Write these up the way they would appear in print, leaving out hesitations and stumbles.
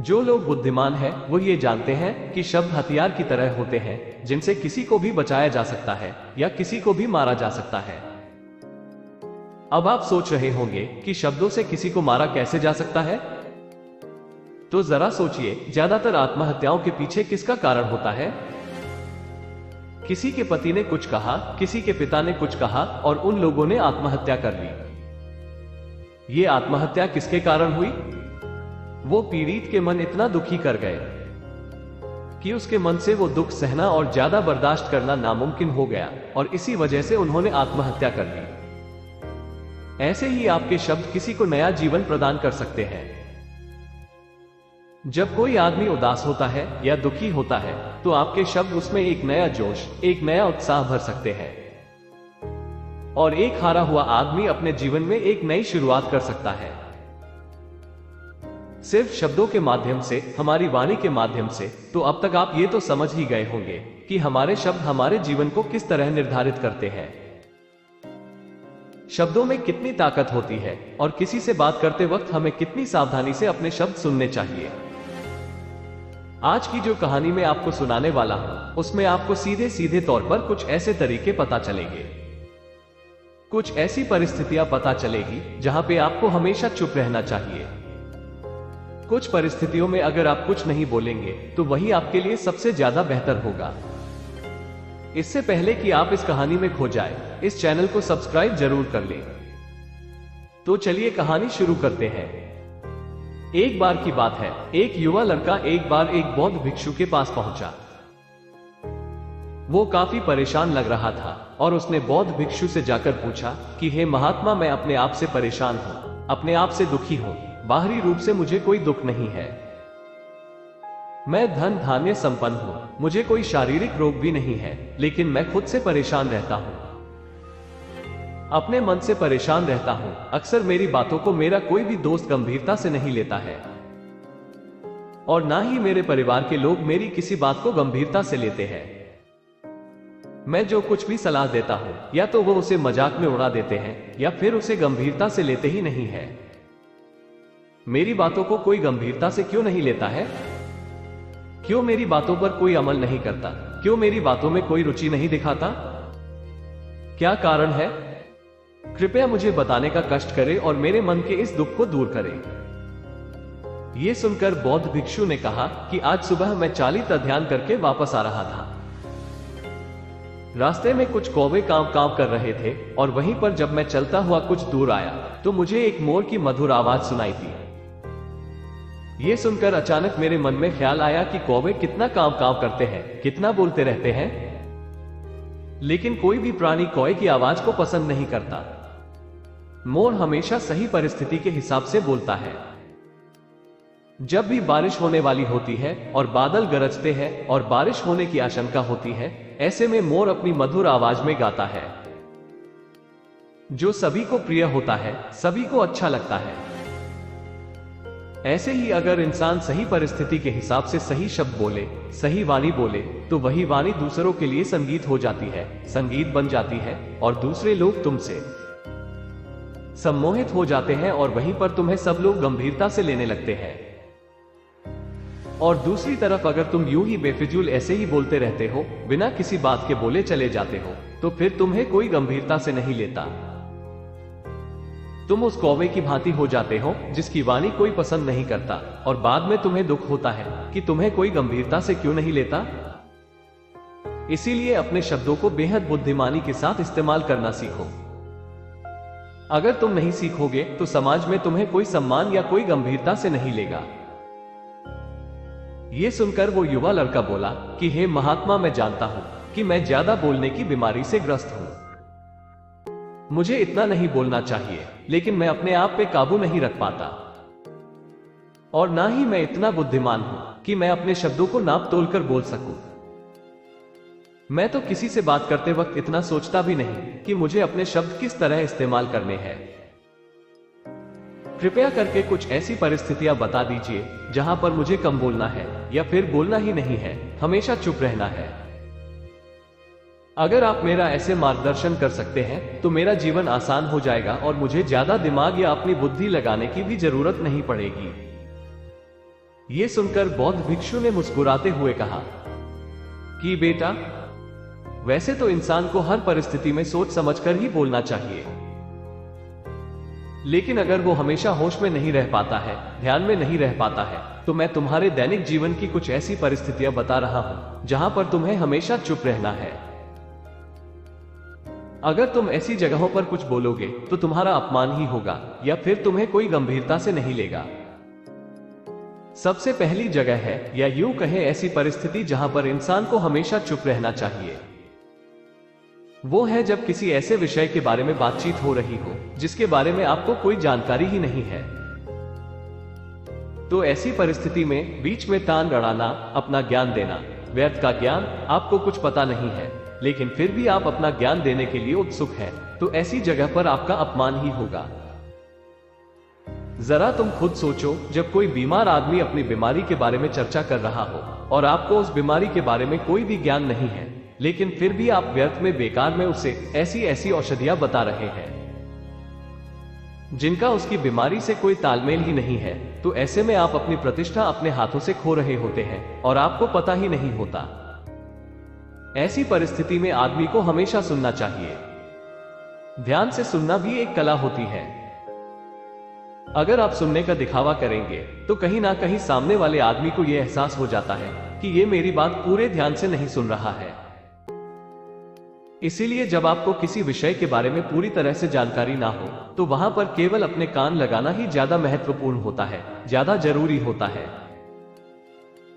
जो लोग बुद्धिमान हैं वो ये जानते हैं कि शब्द हथियार की तरह होते हैं जिनसे किसी को भी बचाया जा सकता है या किसी को भी मारा जा सकता है। अब आप सोच रहे होंगे कि शब्दों से किसी को मारा कैसे जा सकता है? तो जरा सोचिए, ज्यादातर आत्महत्याओं के पीछे किसका कारण होता है? किसी के पति ने कुछ कहा, किसी के पिता ने कुछ कहा और उन लोगों ने आत्महत्या कर ली। ये आत्महत्या किसके कारण हुई? वो पीड़ित के मन इतना दुखी कर गए कि उसके मन से वो दुख सहना और ज्यादा बर्दाश्त करना नामुमकिन हो गया और इसी वजह से उन्होंने आत्महत्या कर ली। ऐसे ही आपके शब्द किसी को नया जीवन प्रदान कर सकते हैं। जब कोई आदमी उदास होता है या दुखी होता है तो आपके शब्द उसमें एक नया जोश, एक नया उत्साह भर सकते हैं और एक हारा हुआ आदमी अपने जीवन में एक नई शुरुआत कर सकता है। सिर्फ शब्दों के माध्यम से, हमारी वाणी के माध्यम से। तो अब तक आप ये तो समझ ही गए होंगे कि हमारे शब्द हमारे जीवन को किस तरह निर्धारित करते हैं। शब्दों में कितनी ताकत होती है और किसी से बात करते वक्त हमें कितनी सावधानी से अपने शब्द सुनने चाहिए। आज की जो कहानी मैं आपको सुनाने वाला हूं उसमें आपको सीधे सीधे तौर पर कुछ ऐसे तरीके पता चलेंगे, कुछ ऐसी परिस्थितियां पता चलेगी जहां पे आपको हमेशा चुप रहना चाहिए। कुछ परिस्थितियों में अगर आप कुछ नहीं बोलेंगे तो वही आपके लिए सबसे ज्यादा बेहतर होगा। इससे पहले कि आप इस कहानी में खो जाए, इस चैनल को सब्सक्राइब जरूर कर लें। तो चलिए कहानी शुरू करते हैं। एक बार की बात है, एक युवा लड़का एक बार एक बौद्ध भिक्षु के पास पहुंचा। वो काफी परेशान लग रहा था और उसने बौद्ध भिक्षु से जाकर पूछा कि हे महात्मा, मैं अपने आप से परेशान हूं, अपने आप से दुखी हूं। बाहरी रूप से मुझे कोई दुख नहीं है, मैं धन धान्य संपन्न हूं, मुझे कोई शारीरिक रोग भी नहीं है, लेकिन मैं खुद से परेशान रहता हूं, अपने मन से परेशान रहता हूं। अक्सर मेरी बातों को मेरा कोई भी दोस्त गंभीरता से नहीं लेता है और ना ही मेरे परिवार के लोग मेरी किसी बात को गंभीरता से लेते हैं। मैं जो कुछ भी सलाह देता हूं या तो वो उसे मजाक में उड़ा देते हैं या फिर उसे गंभीरता से लेते ही नहीं है। मेरी बातों को कोई गंभीरता से क्यों नहीं लेता है? क्यों मेरी बातों पर कोई अमल नहीं करता? क्यों मेरी बातों में कोई रुचि नहीं दिखाता? क्या कारण है? कृपया मुझे बताने का कष्ट करें और मेरे मन के इस दुख को दूर करें। यह सुनकर बौद्ध भिक्षु ने कहा कि आज सुबह मैं चालीत अध्ययन करके वापस आ रहा था। रास्ते में कुछ कौवे कांव कांव कर रहे थे और वहीं पर जब मैं चलता हुआ कुछ दूर आया तो मुझे एक मोर की मधुर आवाज सुनाई दी। ये सुनकर अचानक मेरे मन में ख्याल आया कि कौवे कितना कांव कांव करते हैं, कितना बोलते रहते हैं, लेकिन कोई भी प्राणी कौवे की आवाज को पसंद नहीं करता। मोर हमेशा सही परिस्थिति के हिसाब से बोलता है। जब भी बारिश होने वाली होती है और बादल गरजते हैं और बारिश होने की आशंका होती है, ऐसे में मोर अपनी मधुर आवाज में गाता है जो सभी को प्रिय होता है, सभी को अच्छा लगता है। ऐसे ही अगर इंसान सही परिस्थिति के हिसाब से सही शब्द बोले, सही वाणी बोले, तो वही वाणी दूसरों के लिए संगीत हो जाती है, संगीत बन जाती है और दूसरे लोग तुमसे सम्मोहित हो जाते हैं और वहीं पर तुम्हें सब लोग गंभीरता से लेने लगते हैं। और दूसरी तरफ अगर तुम यूं ही बेफिजूल ऐसे ही बोलते रहते हो, बिना किसी बात के बोले चले जाते हो, तो फिर तुम्हें कोई गंभीरता से नहीं लेता। तुम उस कौवे की भांति हो जाते हो जिसकी वाणी कोई पसंद नहीं करता और बाद में तुम्हें दुख होता है कि तुम्हें कोई गंभीरता से क्यों नहीं लेता। इसीलिए अपने शब्दों को बेहद बुद्धिमानी के साथ इस्तेमाल करना सीखो। अगर तुम नहीं सीखोगे तो समाज में तुम्हें कोई सम्मान या कोई गंभीरता से नहीं लेगा। यह सुनकर वो युवा लड़का बोला कि हे महात्मा, मैं जानता हूं कि मैं ज्यादा बोलने की बीमारी से ग्रस्त हूं। मुझे इतना नहीं बोलना चाहिए, लेकिन मैं अपने आप पे काबू नहीं रख पाता। और ना ही मैं इतना बुद्धिमान हूं कि मैं अपने शब्दों को नाप तोल कर बोल सकूं। मैं तो किसी से बात करते वक्त इतना सोचता भी नहीं कि मुझे अपने शब्द किस तरह इस्तेमाल करने हैं। कृपया करके कुछ ऐसी परिस्थितियां बता दीजिए जहां पर मुझे कम बोलना है या फिर बोलना ही नहीं है, हमेशा चुप रहना है। अगर आप मेरा ऐसे मार्गदर्शन कर सकते हैं तो मेरा जीवन आसान हो जाएगा और मुझे ज्यादा दिमाग या अपनी बुद्धि लगाने की भी जरूरत नहीं पड़ेगी। ये सुनकर बौद्ध भिक्षु ने मुस्कुराते हुए कहा कि बेटा, वैसे तो इंसान को हर परिस्थिति में सोच समझकर ही बोलना चाहिए, लेकिन अगर वो हमेशा होश में नहीं रह पाता है, ध्यान में नहीं रह पाता है, तो मैं तुम्हारे दैनिक जीवन की कुछ ऐसी परिस्थितियां बता रहा हूं जहां पर तुम्हें हमेशा चुप रहना है। अगर तुम ऐसी जगहों पर कुछ बोलोगे तो तुम्हारा अपमान ही होगा या फिर तुम्हें कोई गंभीरता से नहीं लेगा। सबसे पहली जगह है, या यूं कहें ऐसी परिस्थिति जहां पर इंसान को हमेशा चुप रहना चाहिए, वो है जब किसी ऐसे विषय के बारे में बातचीत हो रही हो जिसके बारे में आपको कोई जानकारी ही नहीं है। तो ऐसी परिस्थिति में बीच में टांग अड़ाना, अपना ज्ञान देना, व्यर्थ का ज्ञान, आपको कुछ पता नहीं है लेकिन फिर भी आप अपना ज्ञान देने के लिए उत्सुक हैं, तो ऐसी जगह पर आपका अपमान ही होगा। जरा तुम खुद सोचो, जब कोई बीमार आदमी अपनी बीमारी के बारे में चर्चा कर रहा हो और आपको उस बीमारी के बारे में कोई भी ज्ञान नहीं है, लेकिन फिर भी आप व्यर्थ में, बेकार में उसे ऐसी ऐसी औषधियां बता रहे हैं जिनका उसकी बीमारी से कोई तालमेल ही नहीं है, तो ऐसे में आप अपनी प्रतिष्ठा अपने हाथों से खो रहे होते हैं और आपको पता ही नहीं होता। ऐसी परिस्थिति में आदमी को हमेशा सुनना चाहिए। ध्यान से सुनना भी एक कला होती है। अगर आप सुनने का दिखावा करेंगे तो कहीं ना कहीं सामने वाले आदमी को यह एहसास हो जाता है कि ये मेरी बात पूरे ध्यान से नहीं सुन रहा है। इसीलिए जब आपको किसी विषय के बारे में पूरी तरह से जानकारी ना हो तो वहां पर केवल अपने कान लगाना ही ज्यादा महत्वपूर्ण होता है, ज्यादा जरूरी होता है।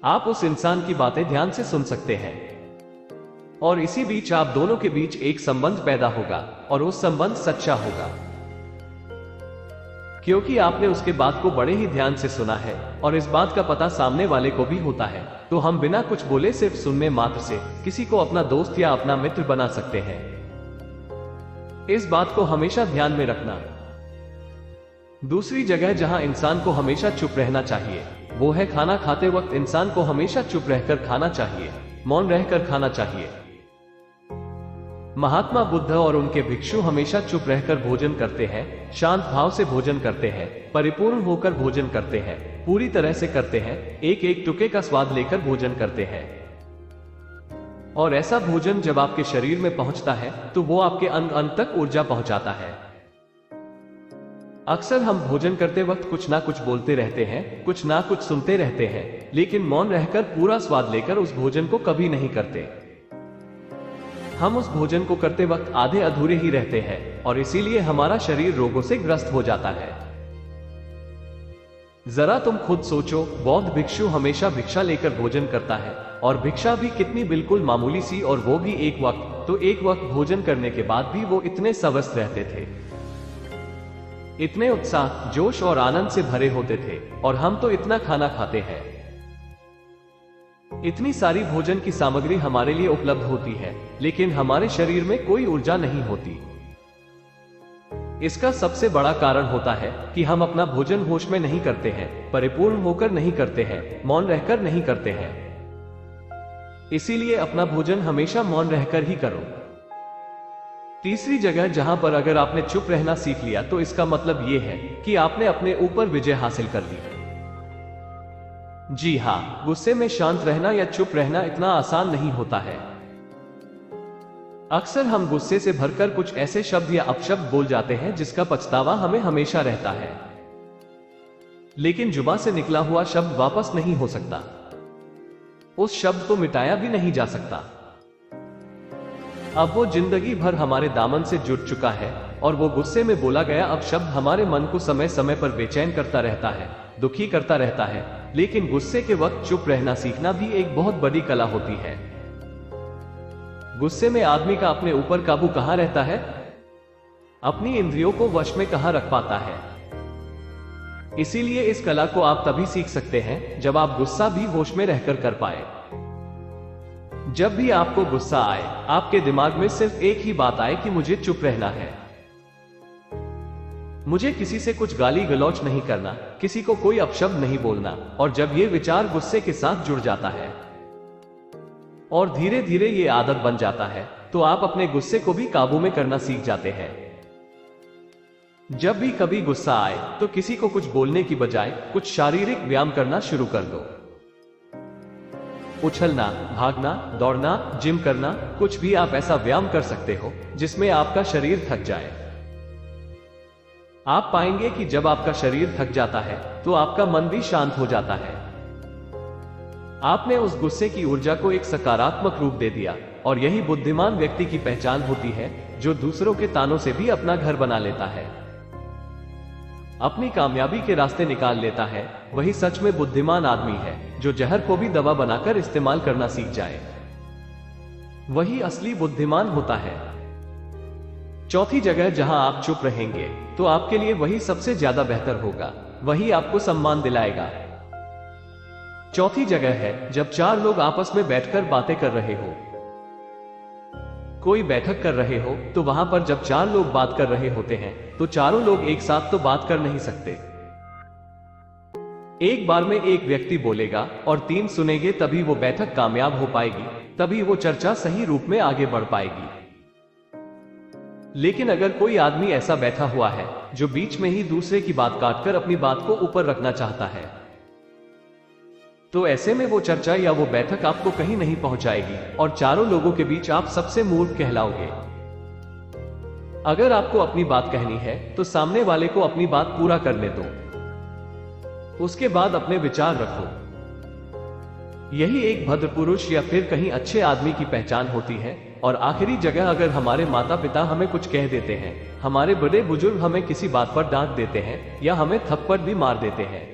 आप उस इंसान की बातें ध्यान से सुन सकते हैं और इसी बीच आप दोनों के बीच एक संबंध पैदा होगा और वो संबंध सच्चा होगा, क्योंकि आपने उसके बात को बड़े ही ध्यान से सुना है और इस बात का पता सामने वाले को भी होता है। तो हम बिना कुछ बोले, सिर्फ सुनने मात्र से किसी को अपना दोस्त या अपना मित्र बना सकते हैं। इस बात को हमेशा ध्यान में रखना। दूसरी जगह जहां इंसान को हमेशा चुप रहना चाहिए वो है खाना खाते वक्त। इंसान को हमेशा चुप रहकर खाना चाहिए, मौन रहकर खाना चाहिए। महात्मा बुद्ध और उनके भिक्षु हमेशा चुप रहकर भोजन करते हैं, शांत भाव से भोजन करते हैं, परिपूर्ण होकर भोजन करते हैं, पूरी तरह से करते हैं, एक एक टुके का स्वाद लेकर भोजन करते हैं। और ऐसा भोजन जब आपके शरीर में पहुंचता है तो वो आपके अंग अंग तक ऊर्जा पहुंचाता है। अक्सर हम भोजन करते वक्त कुछ ना कुछ बोलते रहते हैं, कुछ ना कुछ सुनते रहते हैं, लेकिन मौन रहकर पूरा स्वाद लेकर उस भोजन को कभी नहीं करते। हम उस भोजन को करते वक्त आधे अधूरे ही रहते हैं और इसीलिए हमारा शरीर रोगों से ग्रस्त हो जाता है। जरा तुम खुद सोचो, बौद्ध भिक्षु हमेशा भिक्षा लेकर भोजन करता है और भिक्षा भी कितनी बिल्कुल मामूली सी, और वो भी एक वक्त। तो एक वक्त भोजन करने के बाद भी वो इतने स्वस्थ रहते थे, इतने उत्साह, जोश और आनंद से भरे होते थे। और हम तो इतना खाना खाते हैं, इतनी सारी भोजन की सामग्री हमारे लिए उपलब्ध होती है, लेकिन हमारे शरीर में कोई ऊर्जा नहीं होती। इसका सबसे बड़ा कारण होता है कि हम अपना भोजन होश में नहीं करते हैं, परिपूर्ण होकर नहीं करते हैं, मौन रहकर नहीं करते हैं। इसीलिए अपना भोजन हमेशा मौन रहकर ही करो। तीसरी जगह जहां पर अगर आपने चुप रहना सीख लिया तो इसका मतलब यह है कि आपने अपने ऊपर विजय हासिल कर ली। जी हाँ, गुस्से में शांत रहना या चुप रहना इतना आसान नहीं होता है। अक्सर हम गुस्से से भरकर कुछ ऐसे शब्द या अपशब्द बोल जाते हैं जिसका पछतावा हमें हमेशा रहता है, लेकिन जुबान से निकला हुआ शब्द वापस नहीं हो सकता, उस शब्द को मिटाया भी नहीं जा सकता। अब वो जिंदगी भर हमारे दामन से जुड़ चुका है और वो गुस्से में बोला गया अब शब्द हमारे मन को समय समय पर बेचैन करता रहता है, दुखी करता रहता है। लेकिन गुस्से के वक्त चुप रहना सीखना भी एक बहुत बड़ी कला होती है। गुस्से में आदमी का अपने ऊपर काबू कहां रहता है, अपनी इंद्रियों को वश में कहां रख पाता है। इसीलिए इस कला को आप तभी सीख सकते हैं जब आप गुस्सा भी होश में रहकर कर पाए। जब भी आपको गुस्सा आए, आपके दिमाग में सिर्फ एक ही बात आए कि मुझे चुप रहना है, मुझे किसी से कुछ गाली गलौच नहीं करना, किसी को कोई अपशब्द नहीं बोलना। और जब ये विचार गुस्से के साथ जुड़ जाता है और धीरे धीरे ये आदत बन जाता है तो आप अपने गुस्से को भी काबू में करना सीख जाते हैं। जब भी कभी गुस्सा आए तो किसी को कुछ बोलने की बजाय कुछ शारीरिक व्यायाम करना शुरू कर दो। उछलना, भागना, दौड़ना, जिम करना, कुछ भी आप ऐसा व्यायाम कर सकते हो जिसमें आपका शरीर थक जाए। आप पाएंगे कि जब आपका शरीर थक जाता है तो आपका मन भी शांत हो जाता है। आपने उस गुस्से की ऊर्जा को एक सकारात्मक रूप दे दिया, और यही बुद्धिमान व्यक्ति की पहचान होती है, जो दूसरों के तानों से भी अपना घर बना लेता है, अपनी कामयाबी के रास्ते निकाल लेता है। वही सच में बुद्धिमान आदमी है, जो जहर को भी दवा बनाकर इस्तेमाल करना सीख जाए। वही असली बुद्धिमान होता है। चौथी जगह जहां आप चुप रहेंगे तो आपके लिए वही सबसे ज्यादा बेहतर होगा, वही आपको सम्मान दिलाएगा। चौथी जगह है जब चार लोग आपस में बैठकर बातें कर रहे हो। कोई बैठक कर रहे हो तो वहां पर जब चार लोग बात कर रहे होते हैं तो चारों लोग एक साथ तो बात कर नहीं सकते। एक बार में एक व्यक्ति बोलेगा और तीन सुनेंगे, तभी वो बैठक कामयाब हो पाएगी, तभी वो चर्चा सही रूप में आगे बढ़ पाएगी। लेकिन अगर कोई आदमी ऐसा बैठा हुआ है जो बीच में ही दूसरे की बात काटकर अपनी बात को ऊपर रखना चाहता है, तो ऐसे में वो चर्चा या वो बैठक आपको कहीं नहीं पहुंचाएगी और चारों लोगों के बीच आप सबसे मूर्ख कहलाओगे। अगर आपको अपनी बात कहनी है तो सामने वाले को अपनी बात पूरा करने दो, उसके बाद अपने विचार रखो। यही एक भद्र पुरुष या फिर कहीं अच्छे आदमी की पहचान होती है। और आखिरी जगह, अगर हमारे माता पिता हमें कुछ कह देते हैं, हमारे बड़े बुजुर्ग हमें किसी बात पर डांट देते हैं या हमें थप्पड़ भी मार देते हैं,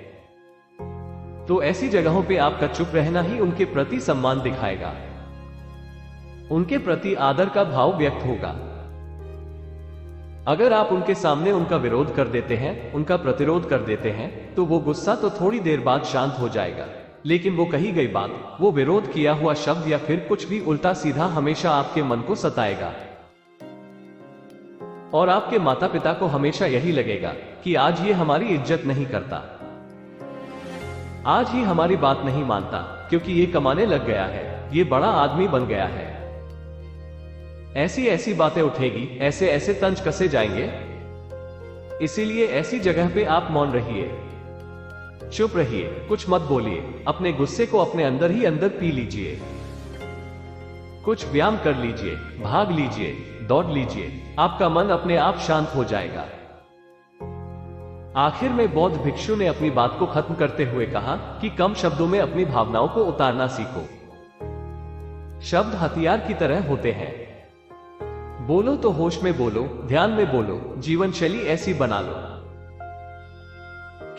तो ऐसी जगहों पे आपका चुप रहना ही उनके प्रति सम्मान दिखाएगा, उनके प्रति आदर का भाव व्यक्त होगा। अगर आप उनके सामने उनका विरोध कर देते हैं, उनका प्रतिरोध कर देते हैं, तो वो गुस्सा तो थोड़ी देर बाद शांत हो जाएगा, लेकिन वो कही गई बात, वो विरोध किया हुआ शब्द या फिर कुछ भी उल्टा सीधा हमेशा आपके मन को सताएगा। और आपके माता पिता को हमेशा यही लगेगा कि आज ये हमारी इज्जत नहीं करता, आज ही हमारी बात नहीं मानता, क्योंकि ये कमाने लग गया है, ये बड़ा आदमी बन गया है। ऐसी ऐसी बातें उठेगी, ऐसे ऐसे तंज कसे जाएंगे। इसीलिए ऐसी जगह पे आप मौन रहिए, चुप रहिए, कुछ मत बोलिए, अपने गुस्से को अपने अंदर ही अंदर पी लीजिए, कुछ व्यायाम कर लीजिए, भाग लीजिए, दौड़ लीजिए, आपका मन अपने आप शांत हो जाएगा। आखिर में बौद्ध भिक्षु ने अपनी बात को खत्म करते हुए कहा कि कम शब्दों में अपनी भावनाओं को उतारना सीखो। शब्द हथियार की तरह होते हैं। बोलो तो होश में बोलो, ध्यान में बोलो, जीवन शैली ऐसी बना लो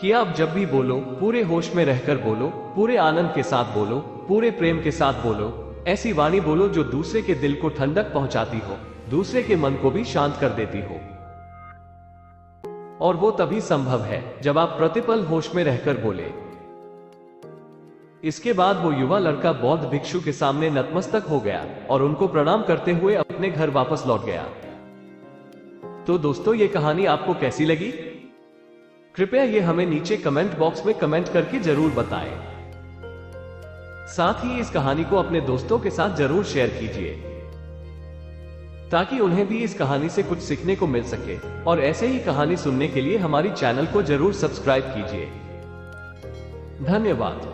कि आप जब भी बोलो पूरे होश में रहकर बोलो, पूरे आनंद के साथ बोलो, पूरे प्रेम के साथ बोलो। ऐसी वाणी बोलो जो दूसरे के दिल को ठंडक पहुंचाती हो, दूसरे के मन को भी शांत कर देती हो। और वो तभी संभव है जब आप प्रतिपल होश में रहकर बोले। इसके बाद वो युवा लड़का बौद्ध भिक्षु के सामने नतमस्तक हो गया और उनको प्रणाम करते हुए अपने घर वापस लौट गया। तो दोस्तों, ये कहानी आपको कैसी लगी? कृपया ये हमें नीचे कमेंट बॉक्स में कमेंट करके जरूर बताएं। साथ ही इस कहानी को अपने दोस्तों के साथ जरूर शेयर कीजिए, ताकि उन्हें भी इस कहानी से कुछ सीखने को मिल सके। और ऐसे ही कहानी सुनने के लिए हमारी चैनल को जरूर सब्सक्राइब कीजिए। धन्यवाद।